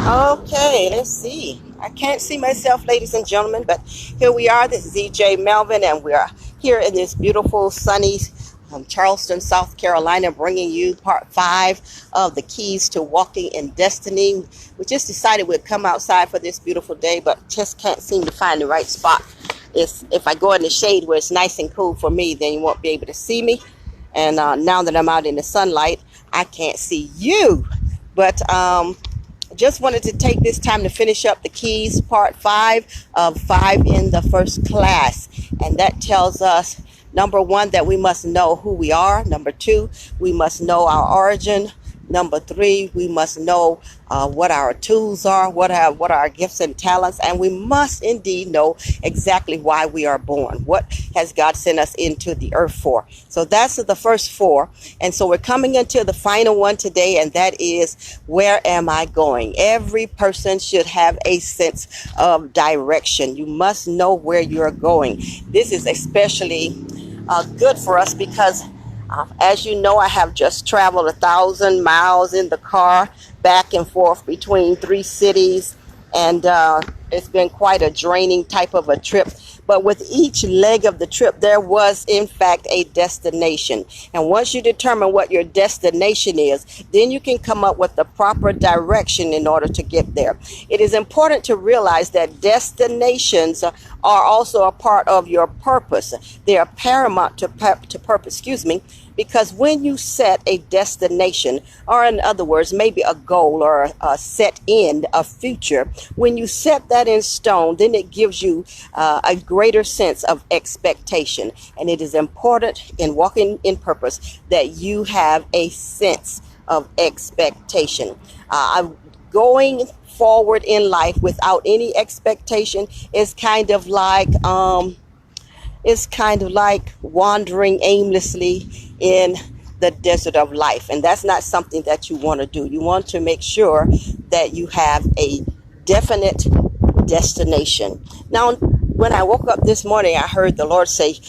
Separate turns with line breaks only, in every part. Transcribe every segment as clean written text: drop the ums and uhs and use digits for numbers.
Okay, let's see. I can't see myself, ladies and gentlemen, but here we are. This is EJ Melvin, and we are here in this beautiful, sunny Charleston, South Carolina, bringing you part 5 of the Keys to Walking in Destiny. We just decided we'd come outside for this beautiful day, but just can't seem to find the right spot. If I go in the shade where it's nice and cool for me, then you won't be able to see me. And now that I'm out in the sunlight, I can't see you. But just wanted to take this time to finish up the keys, part 5 of 5 in the first class. And that tells us, number 1, that we must know who we are. Number 2, we must know our origin. Number 3, we must know what our tools are, what are our gifts and talents, and we must indeed know exactly why we are born. What has God sent us into the earth for? So that's the first 4. And so we're coming into the final one today, and that is, where am I going? Every person should have a sense of direction. You must know where you're going. This is especially good for us because as you know, I have just traveled 1,000 miles in the car back and forth between 3 cities, and it's been quite a draining type of a trip. But with each leg of the trip, there was, in fact, a destination. And once you determine what your destination is, then you can come up with the proper direction in order to get there. It is important to realize that destinations are also a part of your purpose. They are paramount to purpose, because when you set a destination, or in other words, maybe a goal or a set end, a future, when you set that in stone, then it gives you a greater sense of expectation. And it is important in walking in purpose that you have a sense of expectation. Going forward in life without any expectation is kind of like wandering aimlessly in the desert of life, and that's not something that you want to do. You want to make sure that you have a definite destination. Now, when I woke up this morning, I heard the Lord say,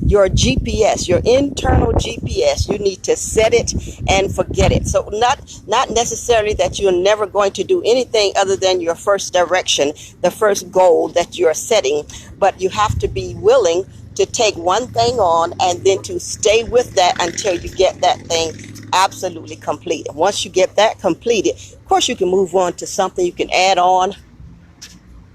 your GPS, your internal GPS, you need to set it and forget it. So not necessarily that you're never going to do anything other than your first direction, the first goal that you're setting, but you have to be willing to take one thing on and then to stay with that until you get that thing absolutely complete. And once you get that completed, of course, you can move on to something. You can add on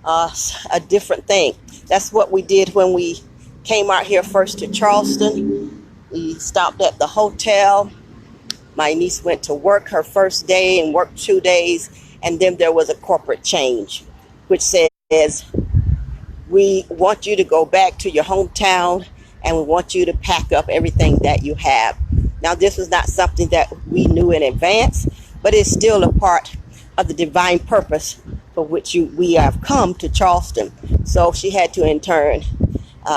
a different thing. That's what we did when we came out here first to Charleston. We stopped at the hotel. My niece went to work her first day and worked 2 days. And then there was a corporate change, which says, we want you to go back to your hometown and we want you to pack up everything that you have. Now, this was not something that we knew in advance, but it's still a part of the divine purpose for which we have come to Charleston. So she had to in turn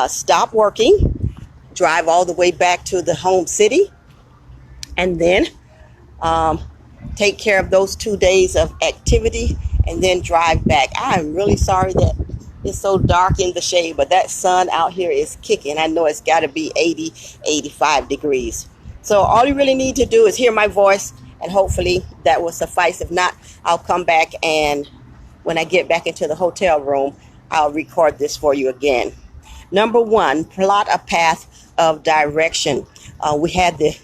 stop working, drive all the way back to the home city, and then take care of those 2 days of activity and then drive back. I'm really sorry that it's so dark in the shade, but that sun out here is kicking. I know it's got to be 80, 85 degrees. So all you really need to do is hear my voice, and hopefully that will suffice. If not, I'll come back, and when I get back into the hotel room, I'll record this for you again. Number 1, plot a path of direction. We had the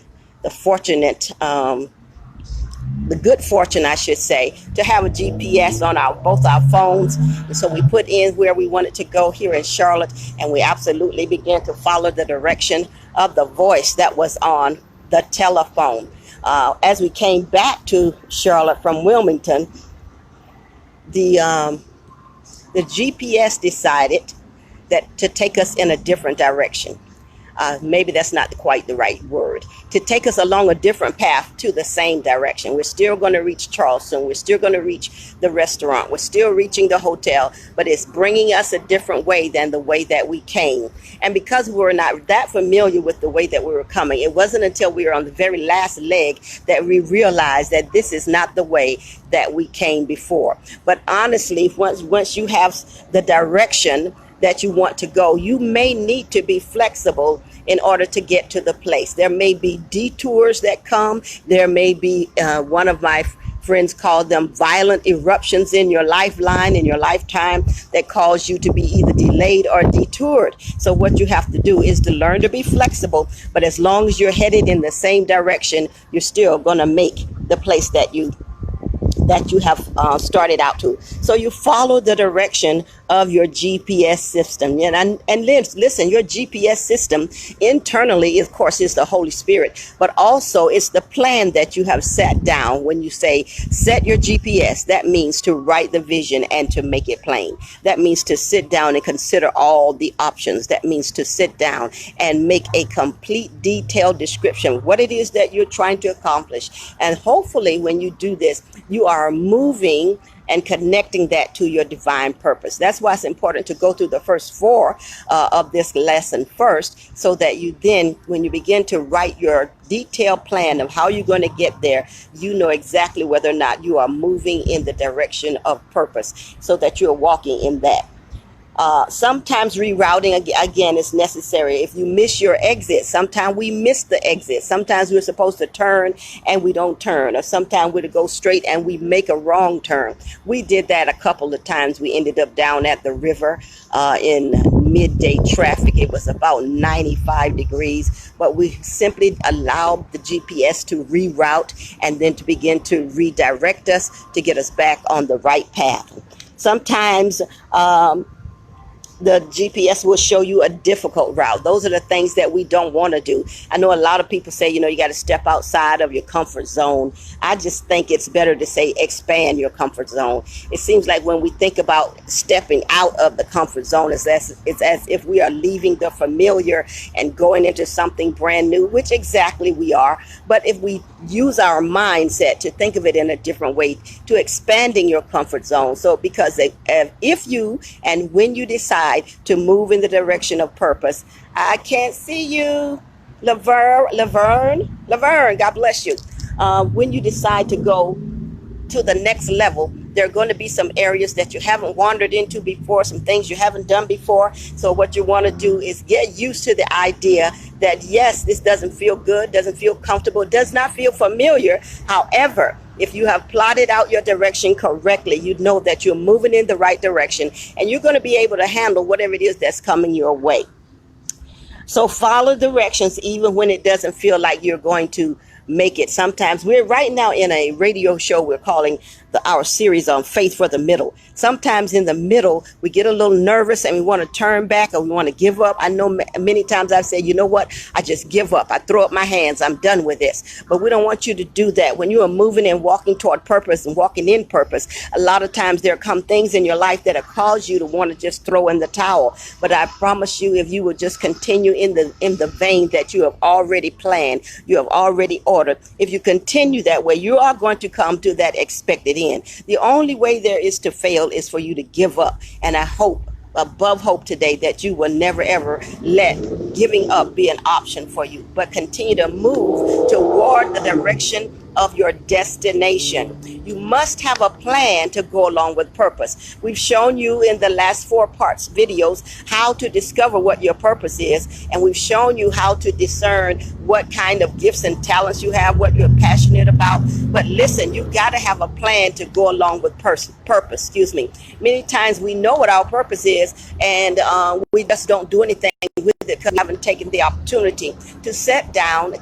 good fortune, I should say, to have a GPS on both our phones. And so we put in where we wanted to go here in Charlotte, and we absolutely began to follow the direction of the voice that was on the telephone. As we came back to Charlotte from Wilmington, the GPS decided that to take us in a different direction. Maybe that's not quite the right word, to take us along a different path to the same direction. We're still going to reach Charleston. We're still going to reach the restaurant. We're still reaching the hotel, but it's bringing us a different way than the way that we came. And because we were not that familiar with the way that we were coming, it wasn't until we were on the very last leg that we realized that this is not the way that we came before. But honestly, once you have the direction that you want to go, you may need to be flexible in order to get to the place. There may be detours that come. There may be one of my friends call them violent eruptions in your lifeline, in your lifetime, that cause you to be either delayed or detoured. So what you have to do is to learn to be flexible, but as long as you're headed in the same direction, you're still going to make the place that you have started out to. So you follow the direction of your GPS system. And listen, your GPS system internally, of course, is the Holy Spirit, but also it's the plan that you have set down. When you say set your GPS, that means to write the vision and to make it plain. That means to sit down and consider all the options. That means to sit down and make a complete detailed description what it is that you're trying to accomplish. And hopefully when you do this, you are moving and connecting that to your divine purpose. That's why it's important to go through the first four of this lesson first, so that you then, when you begin to write your detailed plan of how you're going to get there, you know exactly whether or not you are moving in the direction of purpose, so that you're walking in that. Sometimes rerouting again is necessary. If you miss your exit, sometimes we miss the exit. Sometimes we're supposed to turn and we don't turn, or sometimes we're to go straight and we make a wrong turn. We did that a couple of times. We ended up down at the river in midday traffic. It was about 95 degrees, but we simply allowed the GPS to reroute and then to begin to redirect us to get us back on the right path. Sometimes the GPS will show you a difficult route. Those are the things that we don't want to do. I know a lot of people say, you got to step outside of your comfort zone. I just think it's better to say expand your comfort zone. It seems like when we think about stepping out of the comfort zone, it's as if we are leaving the familiar and going into something brand new, which exactly we are. But if we use our mindset to think of it in a different way, to expanding your comfort zone. So because if you and when you decide to move in the direction of purpose, I can't see you, Laverne, God bless you. When you decide to go to the next level, there are going to be some areas that you haven't wandered into before, some things you haven't done before. So what you want to do is get used to the idea that, yes, this doesn't feel good, doesn't feel comfortable, does not feel familiar. However, if you have plotted out your direction correctly, you know that you're moving in the right direction and you're going to be able to handle whatever it is that's coming your way. So follow directions even when it doesn't feel like you're going to make it. Sometimes we're right now in a radio show we're calling our series on faith for the middle. Sometimes in the middle we get a little nervous and we want to turn back or we want to give up. I know many times I've said, you know what, I just give up. I throw up my hands. I'm done with this. But we don't want you to do that. When you are moving and walking toward purpose and walking in purpose, a lot of times there come things in your life that cause you to want to just throw in the towel. But I promise you, if you will just continue in the vein that you have already planned, you have already ordered, if you continue that way, you are going to come to that expected end. The only way there is to fail is for you to give up. And I hope above hope today that you will never ever let giving up be an option for you, but continue to move toward the direction of your destination. You must have a plan to go along with purpose. We've shown you in the last 4 parts videos how to discover what your purpose is, and we've shown you how to discern what kind of gifts and talents you have, what you're passionate about. But listen, you've got to have a plan to go along with purpose. Many times we know what our purpose is, and we just don't do anything with it because we haven't taken the opportunity to sit down.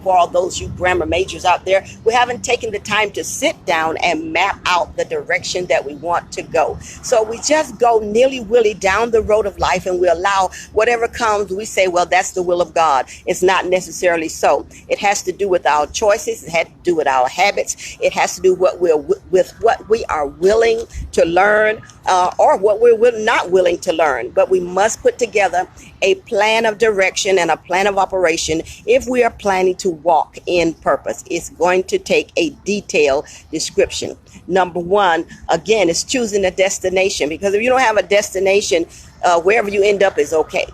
For all those you grammar majors out there, we haven't taken the time to sit down and map out the direction that we want to go. So we just go nilly-willy down the road of life and we allow whatever comes. We say, well, that's the will of God. It's not necessarily so. It has to do with our choices. It has to do with our habits. It has to do with what we are willing to learn or what we're not willing to learn. But we must put together a plan of direction and a plan of operation if we are planning to walk in purpose. It's going to take a detailed description. Number 1, again, is choosing a destination, because if you don't have a destination, wherever you end up is okay.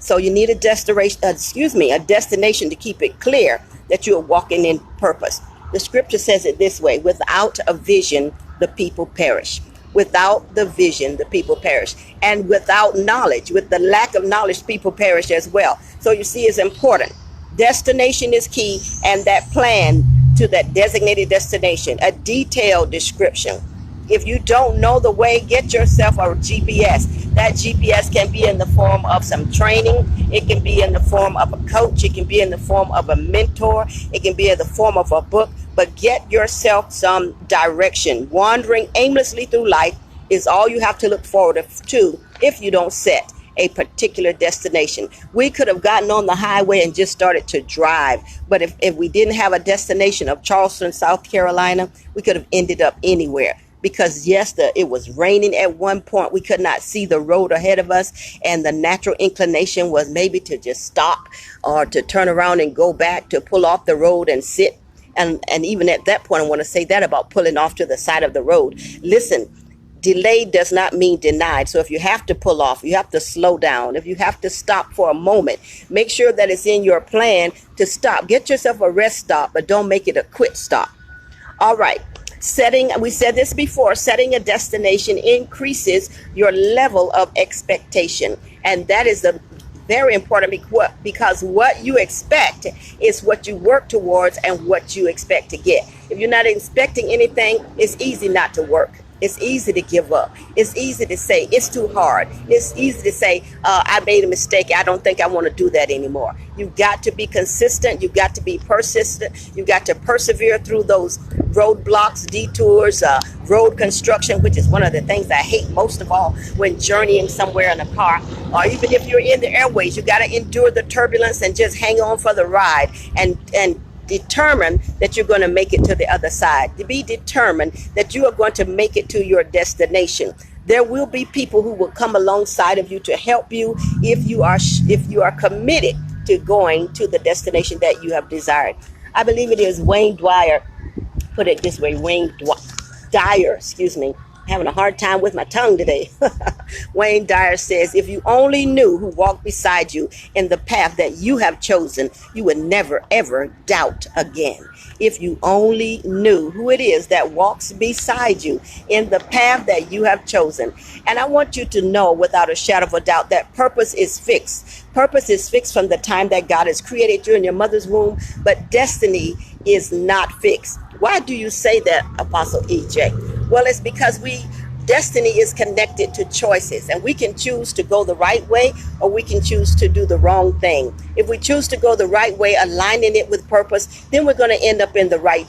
So you need a destination to keep it clear that you are walking in purpose. The scripture says it this way: without a vision, the people perish. Without the vision, the people perish. And without knowledge, with the lack of knowledge, people perish as well. So you see, it's important. Destination is key, and that plan to that designated destination, a detailed description. If you don't know the way, get yourself a GPS. That GPS can be in the form of some training. It can be in the form of a coach. It can be in the form of a mentor. It can be in the form of a book. But get yourself some direction. Wandering aimlessly through life is all you have to look forward to if you don't set a particular destination. We could have gotten on the highway and just started to drive. But if we didn't have a destination of Charleston, South Carolina, we could have ended up anywhere. Because yes, it was raining at one point. We could not see the road ahead of us. And the natural inclination was maybe to just stop or to turn around and go back, to pull off the road and sit. And even at that point, I want to say that about pulling off to the side of the road. Listen, delayed does not mean denied. So if you have to pull off, you have to slow down. If you have to stop for a moment, make sure that it's in your plan to stop. Get yourself a rest stop, but don't make it a quit stop. All right. We said this before, setting a destination increases your level of expectation. And that is very important because what you expect is what you work towards and what you expect to get. If you're not expecting anything, it's easy not to work. It's easy to give up. It's easy to say it's too hard. It's easy to say I made a mistake. I don't think I want to do that anymore. You've got to be consistent. You've got to be persistent. You've got to persevere through those roadblocks, detours, road construction, which is one of the things I hate most of all when journeying somewhere in a car. Or even if you're in the airways, you got to endure the turbulence and just hang on for the ride and determine that you're going to make it to the other side. To be determined that you are going to make it to your destination. There will be people who will come alongside of you to help you if you are committed to going to the destination that you have desired. I believe it is Wayne Dyer, put it this way, Dyer, having a hard time with my tongue today. Wayne Dyer says, if you only knew who walked beside you in the path that you have chosen, you would never, ever doubt again. If you only knew who it is that walks beside you in the path that you have chosen. And I want you to know without a shadow of a doubt that purpose is fixed. Purpose is fixed from the time that God has created you in your mother's womb, but destiny is not fixed. Why do you say that, Apostle EJ? Well, it's because destiny is connected to choices, and we can choose to go the right way or we can choose to do the wrong thing. If we choose to go the right way, aligning it with purpose, then we're going to end up in the right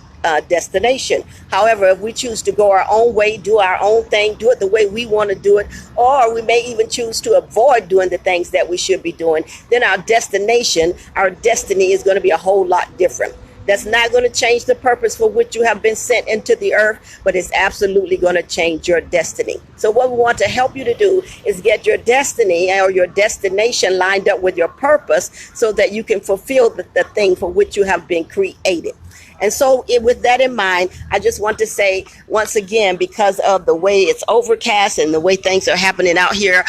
destination. However, if we choose to go our own way, do our own thing, do it the way we want to do it, or we may even choose to avoid doing the things that we should be doing, then our destination, our destiny is going to be a whole lot different. That's not going to change the purpose for which you have been sent into the earth, but it's absolutely going to change your destiny. So what we want to help you to do is get your destiny or your destination lined up with your purpose so that you can fulfill the thing for which you have been created. And so with that in mind, I just want to say once again, because of the way it's overcast and the way things are happening out here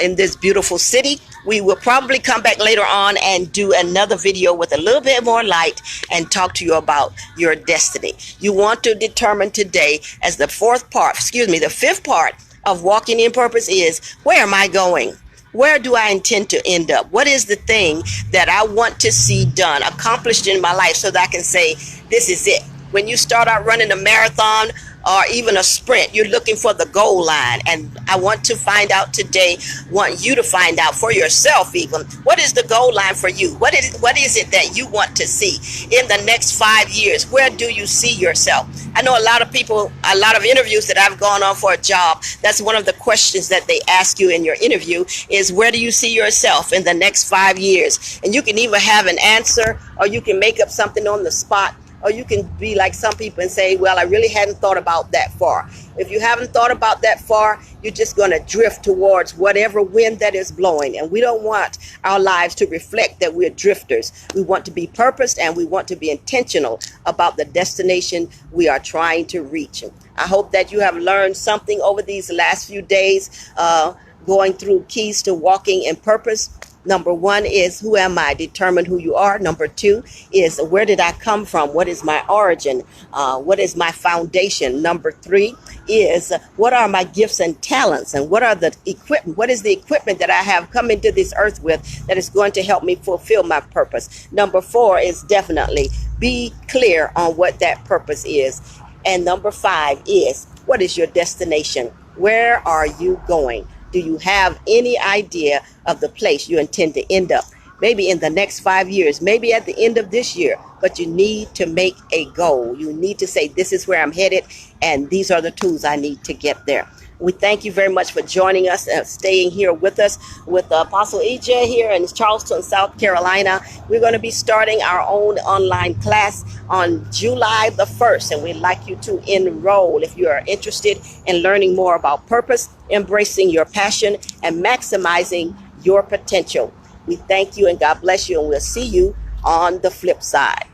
in this beautiful city, we will probably come back later on and do another video with a little bit more light and talk to you about your destiny. You want to determine today as the fifth part of walking in purpose is, where am I going? Where do I intend to end up? What is the thing that I want to see done, accomplished in my life so that I can say, this is it? When you start out running a marathon or even a sprint, you're looking for the goal line. And I want to find out today, want you to find out for yourself even, what is the goal line for you? What is it that you want to see in the next 5 years? Where do you see yourself? I know a lot of people, a lot of interviews that I've gone on for a job, that's one of the questions that they ask you in your interview is, where do you see yourself in the next 5 years? And you can either have an answer or you can make up something on the spot. Or you can be like some people and say, well, I really hadn't thought about that far. If you haven't thought about that far, you're just going to drift towards whatever wind that is blowing. And we don't want our lives to reflect that we're drifters. We want to be purposed and we want to be intentional about the destination we are trying to reach. I hope that you have learned something over these last few days, going through keys to walking in purpose. Number 1 is, who am I? Determine who you are. Number 2 is, where did I come from? What is my origin? What is my foundation? Number 3 is, what are my gifts and talents? And what are the equipment? What is the equipment that I have come into this earth with that is going to help me fulfill my purpose? Number 4 is definitely Be clear on what that purpose is. And number 5 is, what is your destination? Where are you going? Do you have any idea of the place you intend to end up? Maybe in the next 5 years, maybe at the end of this year, but you need to make a goal. You need to say, this is where I'm headed, and these are the tools I need to get there. We thank you very much for joining us, staying here with us, with Apostle EJ here in Charleston, South Carolina. We're going to be starting our own online class on July the 1st, and we'd like you to enroll if you are interested in learning more about purpose, embracing your passion, and maximizing your potential. We thank you and God bless you, and we'll see you on the flip side.